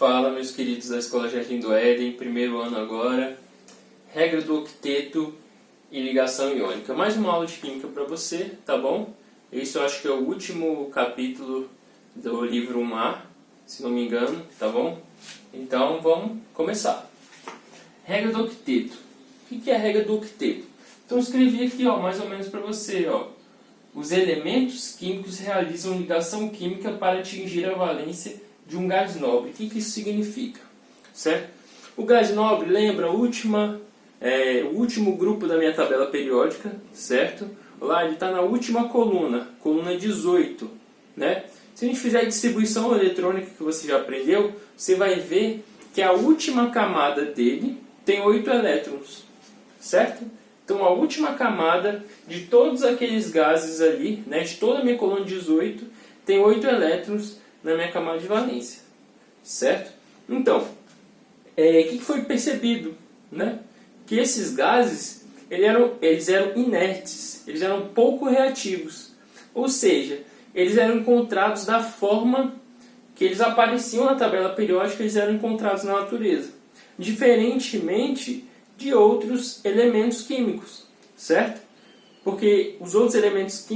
Fala, meus queridos da Escola Jardim do Éden, primeiro ano agora. Regra do octeto e ligação iônica. Mais uma aula de química para você, tá bom? Esse eu acho que é o último capítulo do livro 1A, se não me engano, tá bom? Então vamos começar. Regra do octeto. O que é a regra do octeto? Então eu escrevi aqui, ó, mais ou menos para você, ó. Os elementos químicos realizam ligação química para atingir a valência de um gás nobre. O que isso significa? Certo? O gás nobre lembra o último grupo da minha tabela periódica, certo? Lá ele está na última coluna 18. Né? Se a gente fizer a distribuição eletrônica que você já aprendeu, você vai ver que a última camada dele tem 8 elétrons. Certo? Então a última camada de todos aqueles gases ali, né, de toda a minha coluna 18, tem 8 elétrons na minha camada de valência, certo? Então, o que foi percebido? Né? Que esses gases eles eram inertes, eles eram pouco reativos, ou seja, eles eram encontrados da forma que eles apareciam na tabela periódica, eles eram encontrados na natureza, diferentemente de outros elementos químicos, certo? Porque os outros elementos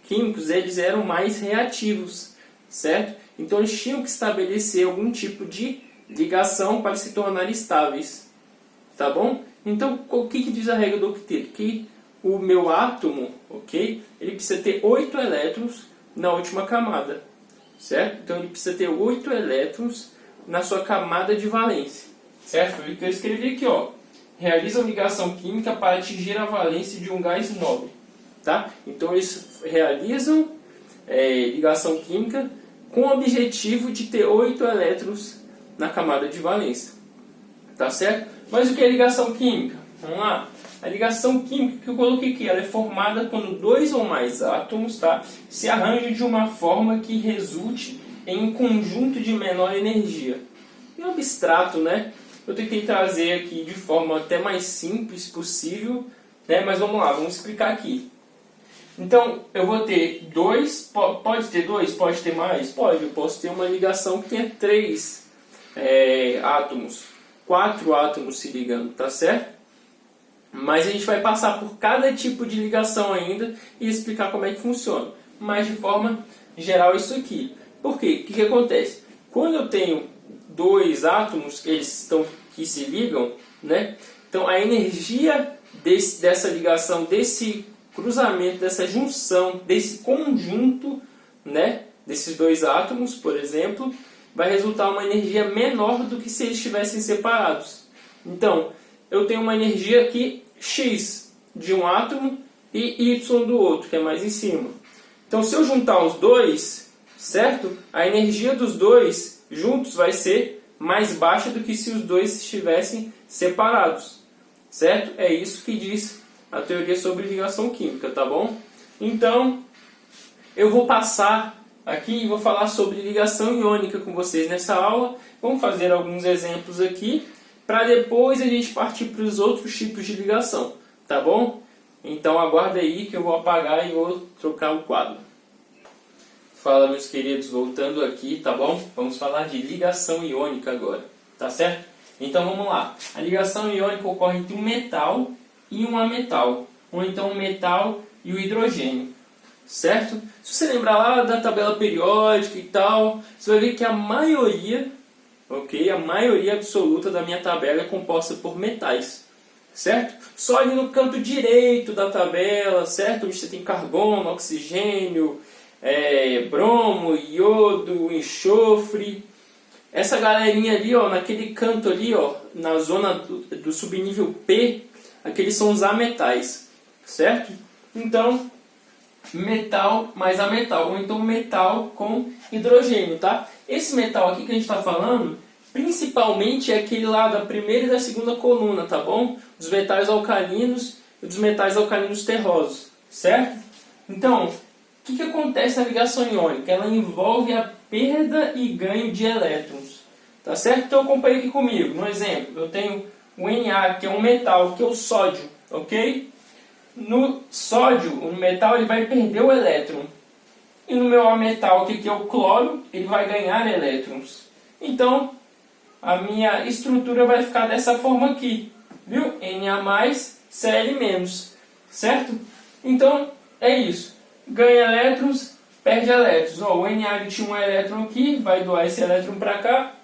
químicos eles eram mais reativos, certo? Então eles tinham que estabelecer algum tipo de ligação para se tornar estáveis, tá bom? Então o que diz a regra do octeto? Que o meu átomo, ok? Ele precisa ter 8 elétrons na última camada, certo? Então ele precisa ter 8 elétrons na sua camada de valência, certo? Foi o que eu escrevi aqui, ó. Realizam ligação química para atingir a valência de um gás nobre, tá? Então eles realizam ligação química com o objetivo de ter 8 elétrons na camada de valência, tá certo? Mas o que é ligação química? Vamos lá. A ligação química que eu coloquei aqui, ela é formada quando 2 ou mais átomos, tá, se arranjam de uma forma que resulte em um conjunto de menor energia. É abstrato, né? Eu tentei trazer aqui de forma até mais simples possível, né? Mas vamos lá, vamos explicar aqui. Então, eu vou ter 2, pode ter 2, pode ter mais? Pode, eu posso ter uma ligação que tenha 3 átomos, 4 átomos se ligando, tá certo? Mas a gente vai passar por cada tipo de ligação ainda e explicar como é que funciona. Mas de forma geral isso aqui. Por quê? O que acontece? Quando eu tenho 2 átomos que se ligam, né? Então a energia dessa ligação, desse cruzamento, dessa junção, desse conjunto, né, desses 2 átomos, por exemplo, vai resultar uma energia menor do que se eles estivessem separados. Então, eu tenho uma energia aqui X de um átomo e Y do outro, que é mais em cima. Então, se eu juntar os dois, certo? A energia dos dois juntos vai ser mais baixa do que se os dois estivessem separados, certo? É isso que diz a teoria sobre ligação química, tá bom? Então, eu vou passar aqui e vou falar sobre ligação iônica com vocês nessa aula. Vamos fazer alguns exemplos aqui, para depois a gente partir para os outros tipos de ligação, tá bom? Então aguarda aí que eu vou apagar e vou trocar o quadro. Fala, meus queridos, voltando aqui, tá bom? Vamos falar de ligação iônica agora, tá certo? Então vamos lá. A ligação iônica ocorre entre um metal e um ametal, ou então um metal e o hidrogênio, certo? Se você lembrar lá da tabela periódica e tal, você vai ver que a maioria, ok? A maioria absoluta da minha tabela é composta por metais, certo? Só ali no canto direito da tabela, certo? Onde você tem carbono, oxigênio, bromo, iodo, enxofre. Essa galerinha ali, ó, naquele canto ali, ó, na zona do subnível P, aqueles são os ametais, certo? Então, metal mais ametal, ou então metal com hidrogênio, tá? Esse metal aqui que a gente está falando, principalmente é aquele lá da primeira e da segunda coluna, tá bom? Dos metais alcalinos e dos metais alcalinos terrosos, certo? Então, o que acontece na ligação iônica? Ela envolve a perda e ganho de elétrons, tá certo? Então acompanha aqui comigo. No exemplo, eu tenho o Na, que é um metal, que é o sódio, ok? No sódio, o metal ele vai perder o elétron. E no meu ametal, que é o cloro, ele vai ganhar elétrons. Então, a minha estrutura vai ficar dessa forma aqui, viu? Na+, Cl-, certo? Então, é isso. Ganha elétrons, perde elétrons. Ó, o Na ele tinha um elétron aqui, vai doar esse elétron para cá.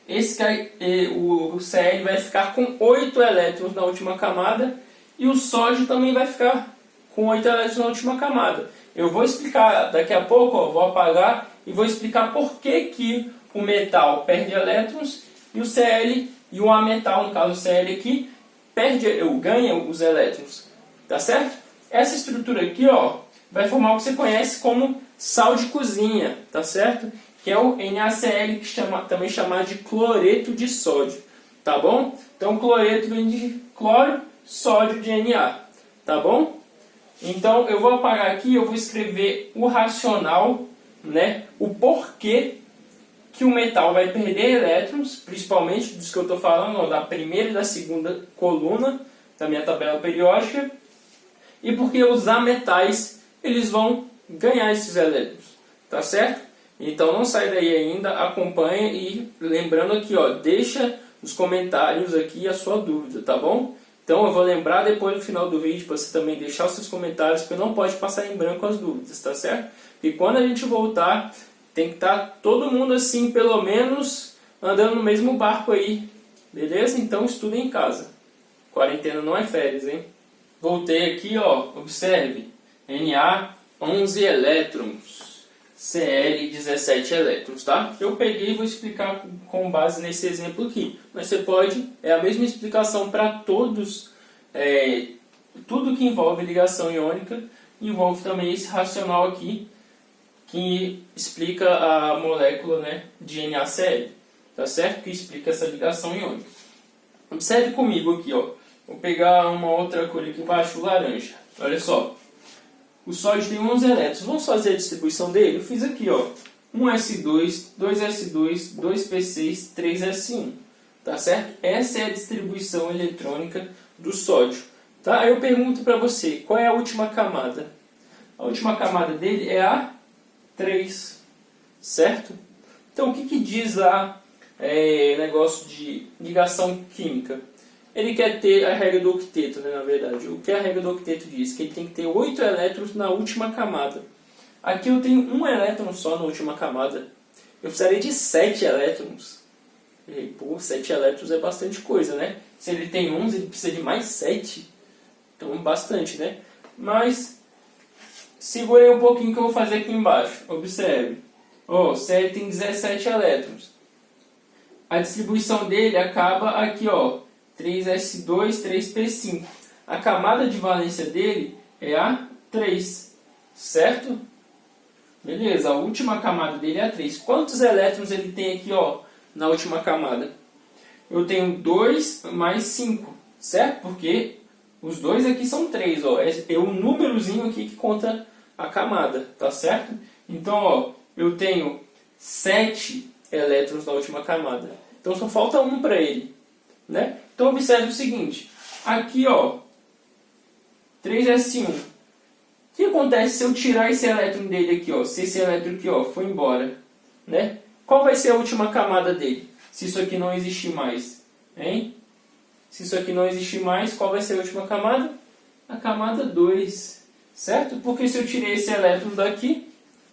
O Cl vai ficar com 8 elétrons na última camada. E o sódio também vai ficar com 8 elétrons na última camada. Eu vou explicar daqui a pouco, ó, vou apagar e vou explicar por que o metal perde elétrons e o Cl e o ametal, no caso o Cl aqui, ganha os elétrons. Tá certo? Essa estrutura aqui, ó, vai formar o que você conhece como sal de cozinha, tá certo? Que é o NaCl, que também chamado de cloreto de sódio, tá bom? Então cloreto vem de cloro, sódio de Na, tá bom? Então eu vou apagar aqui, eu vou escrever o racional, né? O porquê que o metal vai perder elétrons, principalmente dos que eu estou falando, ó, da primeira e da segunda coluna da minha tabela periódica, e porque os ametais eles vão ganhar esses elétrons, tá certo? Então não sai daí ainda, acompanha e lembrando aqui, ó, deixa nos comentários aqui a sua dúvida, tá bom? Então eu vou lembrar depois no final do vídeo para você também deixar os seus comentários, porque não pode passar em branco as dúvidas, tá certo? E quando a gente voltar, tem que estar todo mundo assim, pelo menos, andando no mesmo barco aí, beleza? Então estuda em casa. Quarentena não é férias, hein? Voltei aqui, ó, observe. Na, 11 elétrons. Cl, 17 elétrons, tá? Eu peguei e vou explicar com base nesse exemplo aqui. Mas você pode, é a mesma explicação para todos, tudo que envolve ligação iônica, envolve também esse racional aqui, que explica a molécula, né, de NaCl, tá certo? Que explica essa ligação iônica. Observe comigo aqui, ó. Vou pegar uma outra cor aqui embaixo, o laranja. Olha só. O sódio tem 11 elétrons. Vamos fazer a distribuição dele? Eu fiz aqui, ó. 1s2, 2s2, 2p6, 3s1. Tá certo? Essa é a distribuição eletrônica do sódio. Tá? Aí eu pergunto para você, qual é a última camada? A última camada dele é a 3. Certo? Então, o que diz lá negócio de ligação química? Ele quer ter a regra do octeto, né, na verdade. O que a regra do octeto diz? Que ele tem que ter 8 elétrons na última camada. Aqui eu tenho um elétron só na última camada. Eu precisaria de 7 elétrons. E, pô, 7 elétrons é bastante coisa, né? Se ele tem 11, ele precisa de mais 7. Então, bastante, né? Mas, segurei um pouquinho que eu vou fazer aqui embaixo. Observe. Ó, Cl tem 17 elétrons. A distribuição dele acaba aqui, ó. 3s2, 3p5. A camada de valência dele é a 3, certo? Beleza, a última camada dele é a 3. Quantos elétrons ele tem aqui, ó, na última camada? Eu tenho 2 mais 5, certo? Porque os dois aqui são 3, ó. É um númerozinho aqui que conta a camada, tá certo? Então, ó, eu tenho 7 elétrons na última camada. Então só falta 1 para ele, né? Então observe o seguinte, aqui ó, 3s1, o que acontece se eu tirar esse elétron dele aqui ó, se esse elétron aqui ó, foi embora, né? Qual vai ser a última camada dele, se isso aqui não existir mais, hein? Se isso aqui não existir mais, qual vai ser a última camada? A camada 2, certo? Porque se eu tirei esse elétron daqui,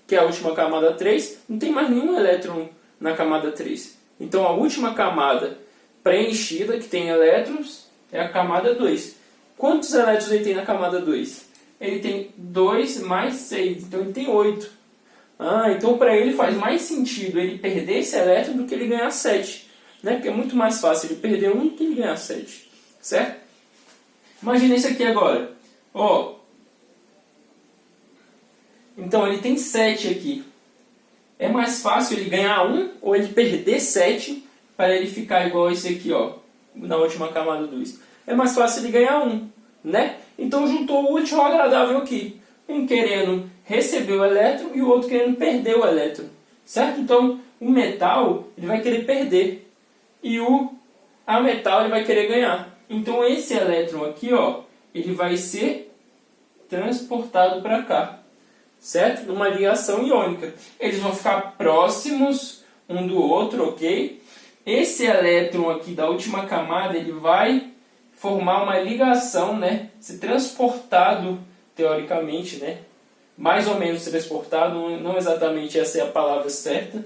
que é a última camada 3, não tem mais nenhum elétron na camada 3. Então a última camada preenchida, que tem elétrons, é a camada 2. Quantos elétrons ele tem na camada 2? Ele tem 2 mais 6, então ele tem 8. Então para ele faz mais sentido ele perder esse elétron do que ele ganhar 7. Né? Porque é muito mais fácil ele perder 1 do que ele ganhar 7. Certo? Imagina isso aqui agora. Ó. Então ele tem 7 aqui. É mais fácil ele ganhar 1 ou ele perder 7 para ele ficar igual esse aqui, ó, na última camada 2. É mais fácil ele ganhar 1, né? Então juntou o útil ao agradável aqui. Um querendo receber o elétron e o outro querendo perder o elétron. Certo? Então o metal ele vai querer perder e o ametal ele vai querer ganhar. Então esse elétron aqui, ó, ele vai ser transportado para cá. Certo? Numa ligação iônica. Eles vão ficar próximos um do outro, ok? esse elétron aqui da última camada, ele vai formar uma ligação, né? Ser transportado, teoricamente, né? Mais ou menos transportado, não exatamente essa é a palavra certa,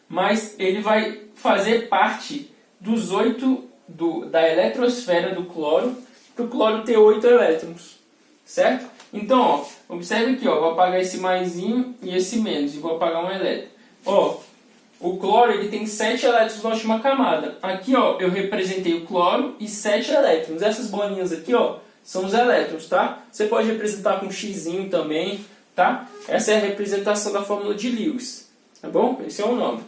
mas ele vai fazer parte dos 8 da eletrosfera do cloro, para o cloro ter 8 elétrons, certo? Então, ó, observe aqui, ó, vou apagar esse maisinho e esse menos, e vou apagar um elétron. Ó, o cloro ele tem 7 elétrons na última camada. Aqui, ó, eu representei o cloro e 7 elétrons. Essas bolinhas aqui, ó, são os elétrons, tá? Você pode representar com um xizinho também, tá? Essa é a representação da fórmula de Lewis, tá bom? Esse é o nome.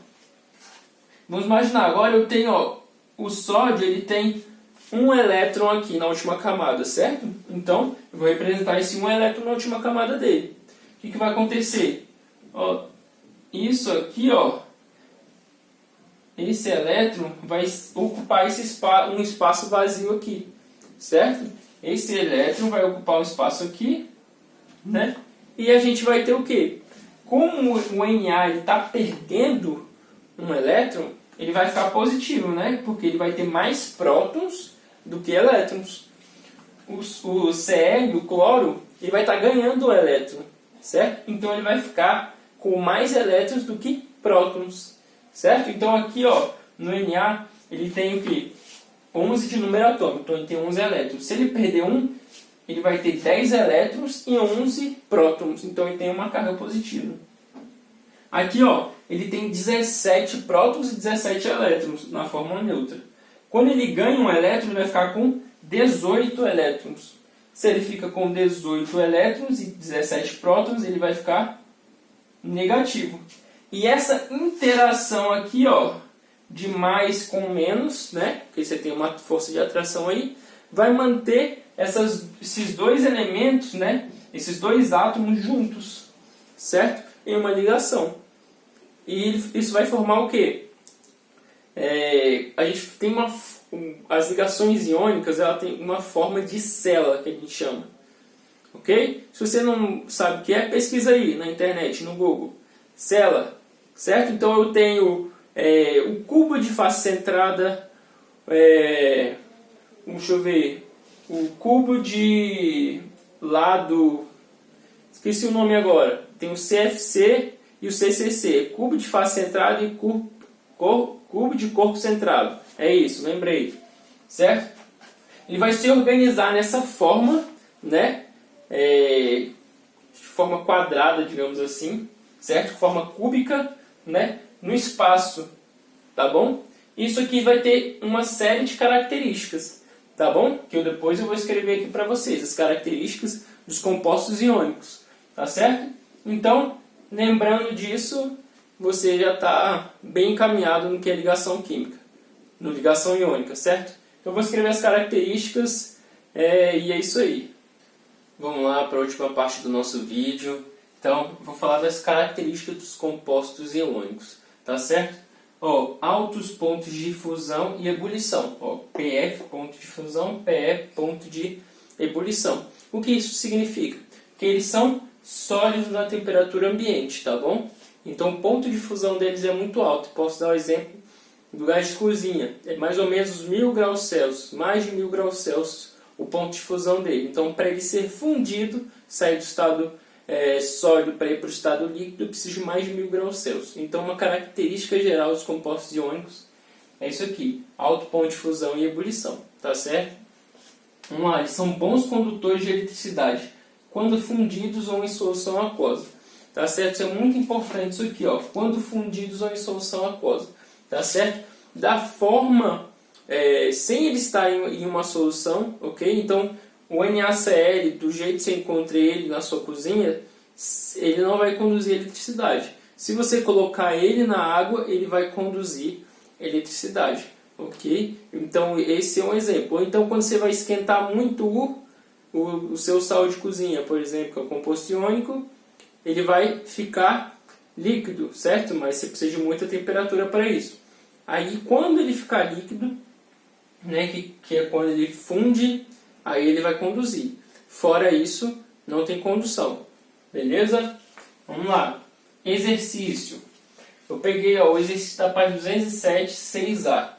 Vamos imaginar, agora eu tenho, ó, o sódio, ele tem um elétron aqui na última camada, certo? Então, eu vou representar esse um elétron na última camada dele. O que vai acontecer? Ó, isso aqui, ó, esse elétron vai ocupar um espaço vazio aqui, certo? Esse elétron vai ocupar um espaço aqui, né? E a gente vai ter o quê? Como o Na está perdendo um elétron, ele vai ficar positivo, né? Porque ele vai ter mais prótons do que elétrons. O Cl, o cloro, ele vai estar ganhando o elétron, certo? Então ele vai ficar com mais elétrons do que prótons, certo? Então aqui, ó, no Na, ele tem o quê? 11 de número atômico, então ele tem 11 elétrons. Se ele perder um, ele vai ter 10 elétrons e 11 prótons, então ele tem uma carga positiva. Aqui, ó, ele tem 17 prótons e 17 elétrons na forma neutra. Quando ele ganha um elétron, ele vai ficar com 18 elétrons. Se ele fica com 18 elétrons e 17 prótons, ele vai ficar negativo. E essa interação aqui, ó, de mais com menos, né? Porque você tem uma força de atração aí, vai manter esses dois elementos, né? Esses dois átomos juntos, certo? Em uma ligação. E isso vai formar o quê? A gente tem as ligações iônicas, ela tem uma forma de célula, que a gente chama. Ok? Se você não sabe o que é, pesquisa aí na internet, no Google. Célula, certo? Então eu tenho o cubo de face centrada, deixa eu ver, o cubo de lado, esqueci o nome agora, tem o CFC e o CCC, cubo de face centrada e cubo de corpo centrado. É isso, lembrei. Certo? Ele vai se organizar nessa forma, né? De forma quadrada, digamos assim. Certo? Forma cúbica, né? No espaço. Tá bom? Isso aqui vai ter uma série de características. Tá bom? Que depois eu vou escrever aqui para vocês. As características dos compostos iônicos. Tá certo? Então, lembrando disso, você já está bem encaminhado no que é ligação química, no ligação iônica, certo? Então eu vou escrever as características e é isso aí. Vamos lá para a última parte do nosso vídeo. Então, vou falar das características dos compostos iônicos, tá certo? Ó, altos pontos de fusão e ebulição. Ó, PF, ponto de fusão, PE, ponto de ebulição. O que isso significa? Que eles são sólidos na temperatura ambiente, tá bom? Então o ponto de fusão deles é muito alto. Posso dar um exemplo do gás de cozinha. É mais ou menos 1000 graus Celsius, mais de 1000 graus Celsius o ponto de fusão dele. Então para ele ser fundido, sair do estado sólido para ir para o estado líquido, precisa de mais de 1000 graus Celsius. Então uma característica geral dos compostos iônicos é isso aqui. Alto ponto de fusão e ebulição. Tá certo? Vamos lá, eles são bons condutores de eletricidade quando fundidos ou em solução aquosa. Tá certo? Isso é muito importante isso aqui, ó. Quando fundidos ou em solução aquosa. Tá certo? Da forma, sem ele estar em uma solução, ok? Então, o NaCl, do jeito que você encontra ele na sua cozinha, ele não vai conduzir eletricidade. Se você colocar ele na água, ele vai conduzir eletricidade, ok? Então, esse é um exemplo. Ou então, quando você vai esquentar muito o seu sal de cozinha, por exemplo, que é o composto iônico, ele vai ficar líquido, certo? Mas você precisa de muita temperatura para isso. Aí, quando ele ficar líquido, né, que é quando ele funde, aí ele vai conduzir. Fora isso, não tem condução. Beleza? Vamos lá. Exercício. Eu peguei ó, o exercício da página 207, 6A,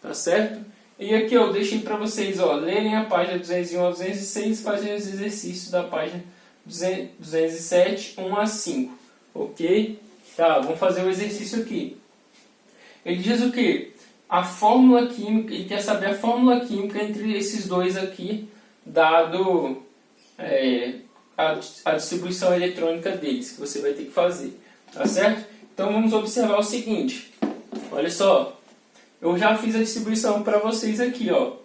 tá certo? E aqui ó, eu deixei para vocês ó, lerem a página 201 a 206 e fazerem os exercícios da página 207, 1 a 5, ok? Tá, vamos fazer o exercício aqui. Ele diz o quê? A fórmula química, ele quer saber a fórmula química entre esses dois aqui, dado a distribuição eletrônica deles, que você vai ter que fazer, tá certo? Então vamos observar o seguinte, olha só, eu já fiz a distribuição para vocês aqui, ó.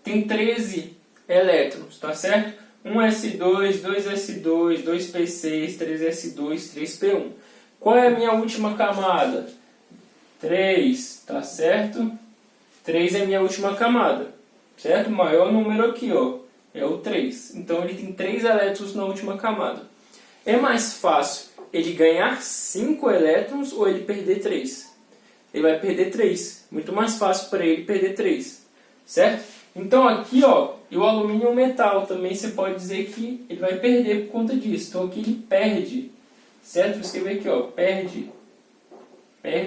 Tem 13 elétrons, tá certo? 1s2, 2s2, 2p6, 3s2, 3p1. Qual é a minha última camada? 3, tá certo? 3 é a minha última camada, certo? O maior número aqui, ó, é o 3. Então ele tem 3 elétrons na última camada. É mais fácil ele ganhar 5 elétrons ou ele perder 3? Ele vai perder 3. Muito mais fácil para ele perder 3, certo? Então aqui, ó, e o alumínio é um metal, também você pode dizer que ele vai perder por conta disso. Então aqui ele perde, certo? Vou escrever aqui, ó, perde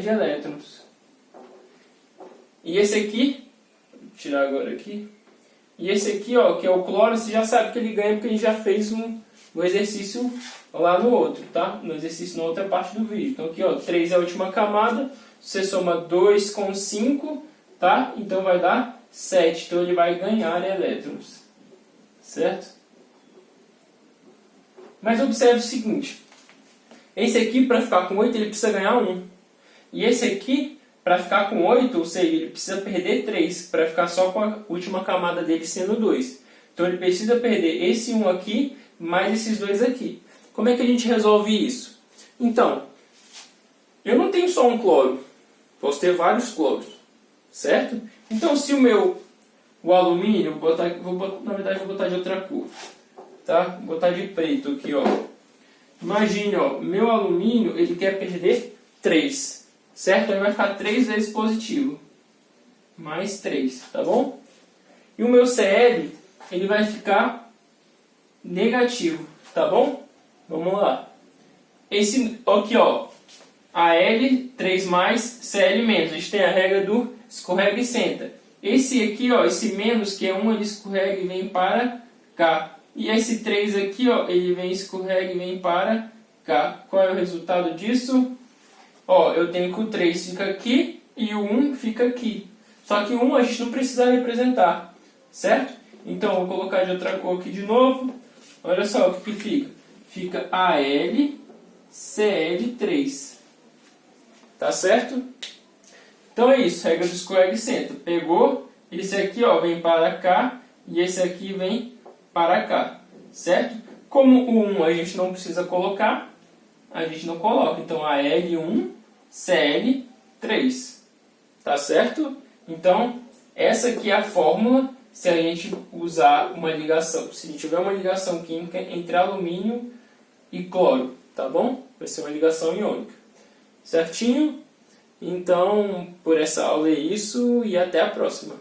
elétrons. E esse aqui, vou tirar agora aqui, e esse aqui, ó, que é o cloro, você já sabe que ele ganha porque a gente já fez um exercício lá no outro, tá? No exercício na outra parte do vídeo. Então aqui, ó, 3 é a última camada, você soma 2 com 5, tá? Então vai dar 7, então ele vai ganhar elétrons, certo? Mas observe o seguinte, esse aqui para ficar com 8 ele precisa ganhar 1. E esse aqui, para ficar com 8, ou seja, ele precisa perder 3, para ficar só com a última camada dele sendo 2. Então ele precisa perder esse 1 aqui, mais esses 2 aqui. Como é que a gente resolve isso? Então, eu não tenho só um cloro, posso ter vários cloros, certo? Então se o alumínio, na verdade vou botar de outra cor, tá? Vou botar de preto aqui, ó. Imagine, ó, meu alumínio, ele quer perder 3. Certo? Ele vai ficar 3 vezes positivo. Mais 3, tá bom? E o meu Cl, ele vai ficar negativo, tá bom? Vamos lá. Esse aqui, ó, Al, 3 mais, Cl menos. A gente tem a regra do escorrega e senta. Esse aqui, ó, esse menos, que é 1, ele escorrega e vem para cá. E esse 3 aqui, ó, ele vem, escorrega e vem para cá. Qual é o resultado disso? Ó, eu tenho que o 3 fica aqui e o 1 fica aqui. Só que o 1 a gente não precisa representar, certo? Então, eu vou colocar de outra cor aqui de novo. Olha só o que fica. Fica AlCl3. Tá certo? Então é isso, regra do escorrega e senta. Pegou, esse aqui ó, vem para cá e esse aqui vem para cá, certo? Como o 1 a gente não precisa colocar, a gente não coloca. Então, Al1Cl3. Tá certo? Então, essa aqui é a fórmula se a gente usar uma ligação. Se a gente tiver uma ligação química entre alumínio e cloro, tá bom? Vai ser uma ligação iônica. Certinho? Então, por essa aula é isso e até a próxima.